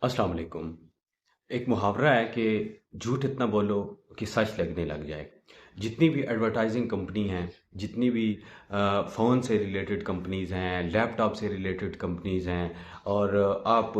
अस्सलाम वालेकुम। एक मुहावरा है कि झूठ इतना बोलो कि सच लगने लग जाए। जितनी भी एडवर्टाइजिंग कंपनी हैं, जितनी भी फ़ोन से रिलेटेड कंपनीज़ हैं, लैपटॉप से रिलेटेड कंपनीज़ हैं और आप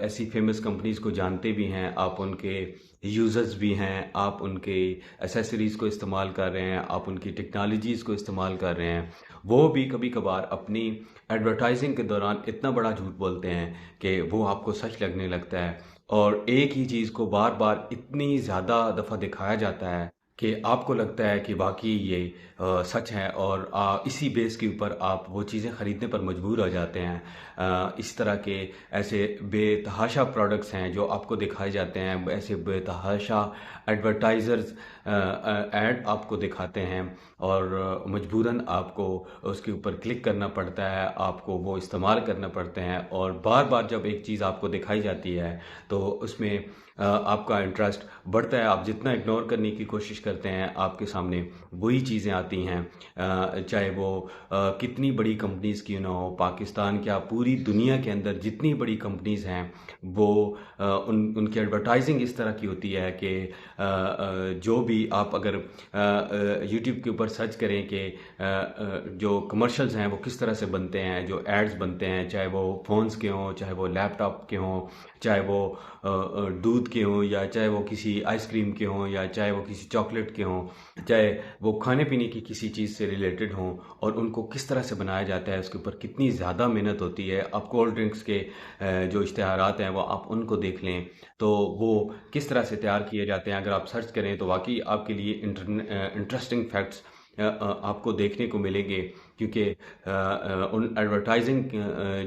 ऐसी फेमस कंपनीज़ को जानते भी हैं, आप उनके यूज़र्स भी हैं, आप उनके एसेसरीज़ को इस्तेमाल कर रहे हैं, आप उनकी टेक्नोलॉजीज़ को इस्तेमाल कर रहे हैं। वो भी कभी-कभार अपनी एडवर्टाइजिंग के दौरान इतना बड़ा झूठ बोलते हैं कि वो आपको सच लगने लगता है। और एक ही चीज़ को बार-बार इतनी ज़्यादा दफ़ा दिखाया जाता है कि आपको लगता है कि वाक़ई ये सच है और इसी बेस के ऊपर आप वो चीज़ें ख़रीदने पर मजबूर हो जाते हैं। इस तरह के ऐसे बेतहाशा प्रोडक्ट्स हैं जो आपको दिखाए जाते हैं, ऐसे बेतहाशा एडवर्टाइज़र्स ऐड आपको दिखाते हैं और मजबूरन आपको उसके ऊपर क्लिक करना पड़ता है, आपको वो इस्तेमाल करना पड़ते हैं और बार-बार जब एक चीज़ आपको दिखाई जाती है तो उसमें आपका इंटरेस्ट बढ़ता है। आप जितना इग्नोर करने की कोशिश करते हैं, आपके सामने वही चीज़ें आती हैं। चाहे वो कितनी बड़ी कंपनीज़ क्यों ना हो, पाकिस्तान क्या पूरी दुनिया के अंदर जितनी बड़ी कंपनीज़ हैं, वो उनकी एडवर्टाइज़िंग इस तरह की होती है कि जो भी आप अगर यूट्यूब के ऊपर सर्च करें कि जो कमर्शियल्स हैं वो किस तरह से बनते हैं, जो एड्स बनते हैं, चाहे वो फ़ोन्स के हों, चाहे वो लैपटॉप के हों, चाहे वो दूध के हों या चाहे वो किसी आइसक्रीम के हों या चाहे वो किसी चॉकलेट के हों, चाहे वो खाने-पीने की किसी चीज़ से रिलेटेड हों और उनको किस तरह से बनाया जाता है, उसके ऊपर कितनी ज़्यादा मेहनत होती है। आप कोल्ड ड्रिंक्स के जो इश्तिहारात हैं वो आप उनको देख लें, तो वो किस तरह से तैयार किए जाते हैं अगर आप सर्च करें तो वाक़ई आपके लिए इंटरेस्टिंग फैक्ट्स आपको देखने को मिलेंगे क्योंकि उन एडवर्टाइजिंग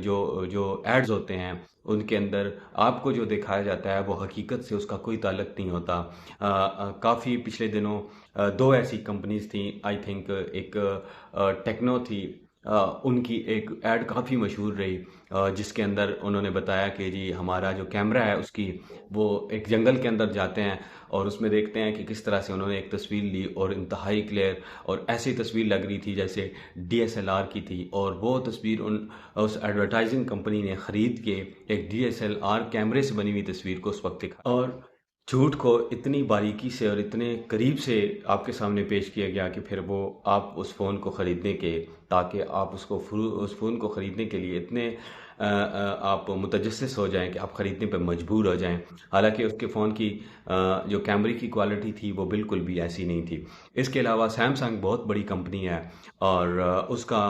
जो जो एड्स होते हैं उनके अंदर आपको जो दिखाया जाता है वो हकीकत से उसका कोई ताल्लुक नहीं होता। काफ़ी पिछले दिनों दो ऐसी कंपनीज थी, आई थिंक एक टेक्नो थी, उनकी एक एड काफ़ी मशहूर रही जिसके अंदर उन्होंने बताया कि जी हमारा जो कैमरा है उसकी वो एक जंगल के अंदर जाते हैं और उसमें देखते हैं कि किस तरह से उन्होंने एक तस्वीर ली और इंतहाई क्लियर और ऐसी तस्वीर लग रही थी जैसे डीएसएलआर की थी और वो तस्वीर उन उस एडवर्टाइजिंग कंपनी ने ख़रीद के एक डीएसएलआर कैमरे से बनी हुई तस्वीर को उस वक्त दिखा और झूठ को इतनी बारीकी से और इतने करीब से आपके सामने पेश किया गया कि फिर वो आप उस फ़ोन को ख़रीदने के ताकि आप उस फ़ोन को ख़रीदने के लिए इतने आप मुतजस्सिस हो जाएं कि आप ख़रीदने पर मजबूर हो जाएं। हालांकि उसके फ़ोन की जो कैमरे की क्वालिटी थी वो बिल्कुल भी ऐसी नहीं थी। इसके अलावा सैमसंग बहुत बड़ी कंपनी है और उसका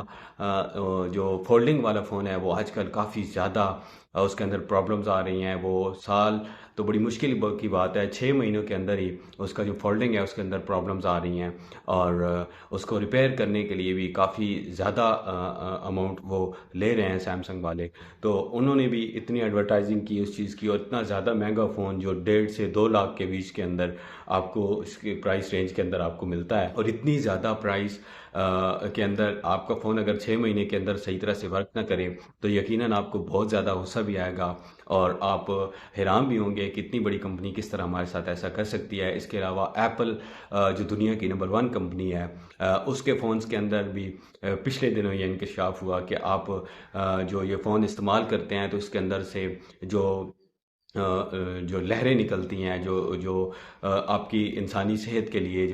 जो फोल्डिंग वाला फ़ोन है वो आजकल काफ़ी ज़्यादा उसके अंदर प्रॉब्लम्स आ रही हैं। वो साल तो बड़ी मुश्किल की बात है, 6 महीनों के अंदर ही उसका जो फोल्डिंग है उसके अंदर प्रॉब्लम्स आ रही हैं और उसको रिपेयर करने के लिए भी काफ़ी ज़्यादा अमाउंट वो ले रहे हैं सैमसंग वाले। तो उन्होंने भी इतनी एडवर्टाइजिंग की उस चीज़ की और इतना ज़्यादा महंगा फ़ोन जो 1.5 से 2 लाख के बीच के अंदर आपको इसके प्राइस रेंज के अंदर आपको मिलता है और इतनी ज़्यादा प्राइस के अंदर आपका फ़ोन अगर 6 महीने के अंदर सही तरह से वर्क ना करे तो यकीनन आपको बहुत ज़्यादा गुस्सा भी आएगा और आप हैरान भी होंगे कि इतनी बड़ी कंपनी किस तरह हमारे साथ ऐसा कर सकती है। इसके अलावा एप्पल जो दुनिया की नंबर 1 कंपनी है, उसके फ़ोन्स के अंदर भी पिछले दिनों ये इंकशाफ हुआ कि आप जो ये फ़ोन इस्तेमाल करते हैं तो इसके अंदर से जो जो लहरें निकलती हैं जो जो आपकी इंसानी सेहत के लिए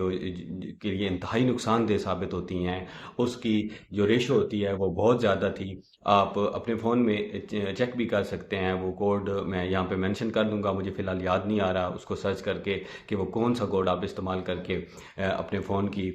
के लिए इंतहाई नुकसानदेह साबित होती हैं, उसकी जो रेशो होती है वो बहुत ज़्यादा थी। आप अपने फ़ोन में चेक भी कर सकते हैं, वो कोड मैं यहाँ पे मेंशन कर दूंगा, मुझे फ़िलहाल याद नहीं आ रहा उसको सर्च करके कि वो कौन सा कोड आप इस्तेमाल करके अपने फ़ोन की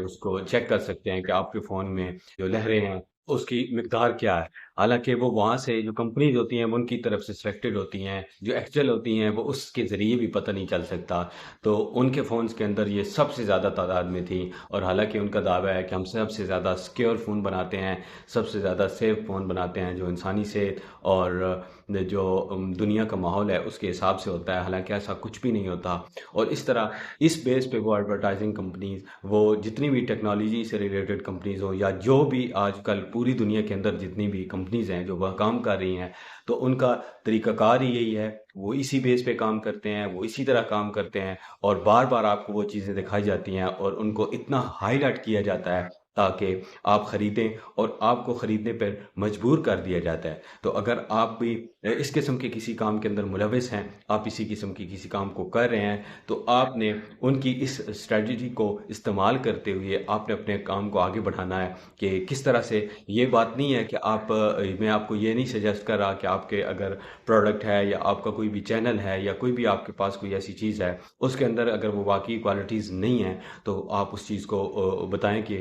उसको चेक कर सकते हैं कि आपके फ़ोन में जो लहरें हैं उसकी मिकदार क्या है। हालाँकि वो वहाँ से जो कंपनीज़ होती हैं वो उनकी तरफ से सिलेक्टेड होती हैं, जो एक्चुअल होती हैं वो उसके ज़रिए भी पता नहीं चल सकता। तो उनके फ़ोन्स के अंदर ये सबसे ज़्यादा तादाद में थी और हालाँकि उनका दावा है कि हम सबसे ज़्यादा सिक्योर फ़ोन बनाते हैं, सबसे ज़्यादा सेफ़ फ़ोन बनाते हैं जो इंसानी सेहत और जो दुनिया का माहौल है उसके हिसाब से होता है। हालाँकि ऐसा कुछ भी नहीं होता और इस तरह इस बेस पे वो एडवर्टाइजिंग कंपनीज़, वो जितनी भी टेक्नोलॉजी से रिलेटेड कंपनीज़ हो या जो भी आजकल पूरी दुनिया के अंदर जितनी भी कंपनीज़ हैं जो वह काम कर रही हैं, तो उनका तरीक़ाकार ही यही है। वो इसी बेस पे काम करते हैं, वो इसी तरह काम करते हैं और बार-बार आपको वो चीज़ें दिखाई जाती हैं और उनको इतना हाइलाइट किया जाता है ताकि आप खरीदें और आपको खरीदने पर मजबूर कर दिया जाता है। तो अगर आप भी इस किस्म के किसी काम के अंदर मुलविस हैं, आप इसी किस्म की किसी काम को कर रहे हैं, तो आपने उनकी इस स्ट्रेटजी को इस्तेमाल करते हुए आपने अपने काम को आगे बढ़ाना है कि किस तरह से। ये बात नहीं है कि मैं आपको ये नहीं सजेस्ट कर रहा कि आपके अगर प्रोडक्ट है या आपका कोई भी चैनल है या कोई भी आपके पास कोई ऐसी चीज़ है, उसके अंदर अगर वो वाकई क्वालिटीज़ नहीं है, तो आप उस चीज़ को बताएं कि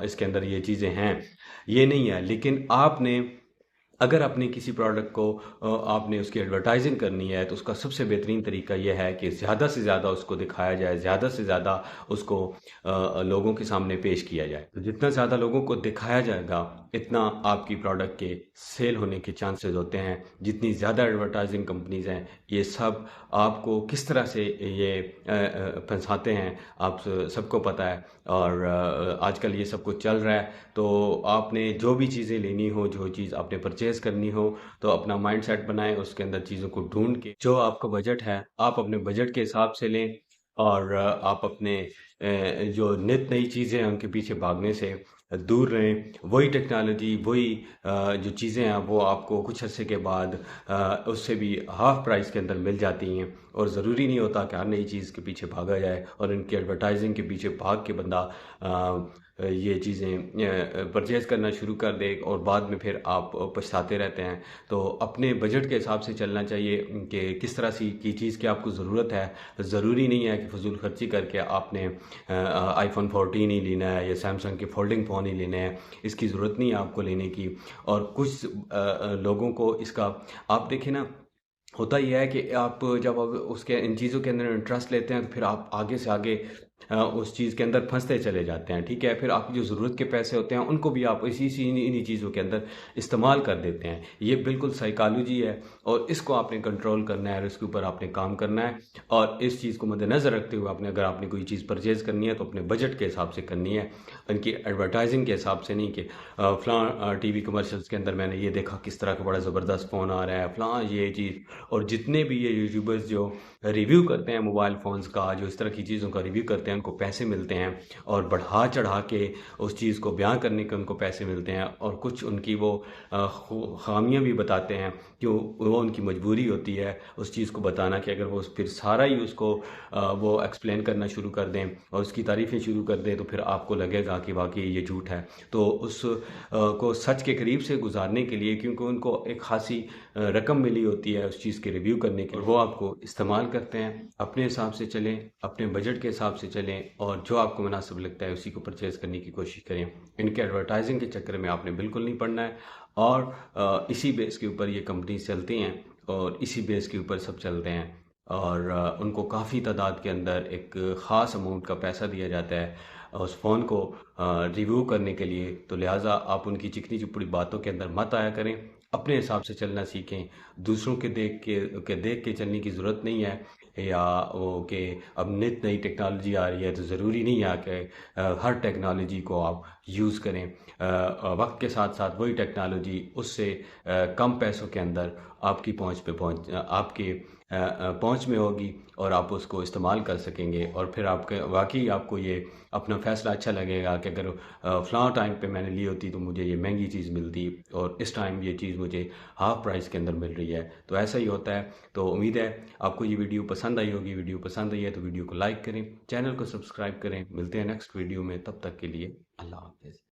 इसके अंदर ये चीज़ें हैं। ये नहीं है, लेकिन आपने अगर अपने किसी प्रोडक्ट को आपने उसकी एडवर्टाइजिंग करनी है, तो उसका सबसे बेहतरीन तरीका यह है कि ज़्यादा से ज़्यादा उसको दिखाया जाए, ज़्यादा से ज़्यादा उसको लोगों के सामने पेश किया जाए। तो जितना ज़्यादा लोगों को दिखाया जाएगा, इतना आपकी प्रोडक्ट के सेल होने के चांसेस होते हैं। जितनी ज़्यादा एडवर्टाइजिंग कंपनीज़ हैं, ये सब आपको किस तरह से ये फंसाते हैं, आप सबको पता है। और आजकल ये सब कुछ चल रहा है। तो आपने जो भी चीज़ें लेनी हो, जो चीज़ आपने परचेज़ करनी हो, तो अपना माइंड सेट बनाएं, उसके अंदर चीज़ों को ढूंढ के जो आपका बजट है, आप अपने बजट के हिसाब से लें। और आप अपने जो नित नई चीज़ें हैं उनके पीछे भागने से दूर रहें। वही टेक्नोलॉजी, वही जो चीज़ें हैं, वो आपको कुछ अर्से के बाद उससे भी हाफ प्राइस के अंदर मिल जाती हैं। और ज़रूरी नहीं होता कि हर नई चीज़ के पीछे भागा जाए और इनकी एडवर्टाइजिंग के पीछे भाग के बंदा ये चीज़ें परचेज़ करना शुरू कर दे और बाद में फिर आप पछताते रहते हैं। तो अपने बजट के हिसाब से चलना चाहिए कि किस तरह सी की चीज़ की आपको ज़रूरत है। ज़रूरी नहीं है कि फजूल खर्ची करके आपने आईफोन 14 ही लेना है या सैमसंग के फोल्डिंग फ़ोन ही लेने हैं। इसकी ज़रूरत नहीं है आपको लेने की। और कुछ लोगों को इसका, आप देखें ना, होता यह है कि आप जब अब उसके इन चीज़ों के अंदर इंटरेस्ट लेते हैं, तो फिर आप आगे से आगे उस चीज़ के अंदर फंसते चले जाते हैं। ठीक है, फिर आपकी जो ज़रूरत के पैसे होते हैं उनको भी आप इन्हीं चीज़ों के अंदर इस्तेमाल कर देते हैं। ये बिल्कुल साइकोलॉजी है और इसको आपने कंट्रोल करना है और इसके ऊपर आपने काम करना है। और इस चीज़ को मद्देनज़र रखते हुए आपने, अगर आपने कोई चीज़ परचेज़ करनी है, तो अपने बजट के हिसाब से करनी है, उनकी एडवर्टाइजिंग के हिसाब से नहीं कि फ़लाँ टीवी कमर्शियल्स के अंदर मैंने ये देखा किस तरह का बड़ा ज़बरदस्त फ़ोन आ रहा है, फ़लाँ ये चीज़। और जितने भी ये यूट्यूबर्स जो रिव्यू करते हैं मोबाइल फ़ोन्स का, जो इस तरह की चीज़ों का रिव्यू करते हैं, उनको पैसे मिलते हैं और बढ़ा चढ़ा के उस चीज़ को बयां करने के उनको पैसे मिलते हैं। और कुछ उनकी वो खामियां भी बताते हैं कि वो उनकी मजबूरी होती है उस चीज़ को बताना, कि अगर वो फिर सारा ही उसको वो एक्सप्लेन करना शुरू कर दें और उसकी तारीफ़ें शुरू कर दें, तो फिर आपको लगेगा कि वाकई ये झूठ है। तो उस को सच के करीब से गुजारने के लिए, क्योंकि उनको एक खासी रकम मिली होती है उस चीज़ के रिव्यू करने की, वो आपको इस्तेमाल करते हैं। अपने हिसाब से चलें, अपने बजट के हिसाब से चलें और जो आपको मुनासिब लगता है उसी को परचेज़ करने की कोशिश करें। इनके एडवर्टाइजिंग के चक्कर में आपने बिल्कुल नहीं पड़ना है। और इसी बेस के ऊपर ये कंपनी चलती हैं और इसी बेस के ऊपर सब चलते हैं। और उनको काफ़ी तादाद के अंदर एक ख़ास अमाउंट का पैसा दिया जाता है उस फ़ोन को रिव्यू करने के लिए। तो लिहाजा आप उनकी चिकनी चुपड़ी बातों के अंदर मत आया करें, अपने हिसाब से चलना सीखें। दूसरों के देख के चलने की ज़रूरत नहीं है। या वो कि अब नित नई टेक्नोलॉजी आ रही है, तो ज़रूरी नहीं है कि हर टेक्नोलॉजी को आप यूज़ करें। वक्त के साथ साथ वही टेक्नोलॉजी उससे कम पैसों के अंदर आपकी आपके पहुंच में होगी और आप उसको इस्तेमाल कर सकेंगे। और फिर आपके वाकई आपको ये अपना फ़ैसला अच्छा लगेगा कि अगर फ़लाँ टाइम पे मैंने ली होती तो मुझे ये महंगी चीज़ मिलती और इस टाइम ये चीज़ मुझे हाफ़ प्राइस के अंदर मिल रही है। तो ऐसा ही होता है। तो उम्मीद है आपको ये वीडियो पसंद आई होगी। वीडियो पसंद आई है तो वीडियो को लाइक करें, चैनल को सब्सक्राइब करें। मिलते हैं नेक्स्ट वीडियो में, तब तक के लिए अल्लाह हाफ़िज़।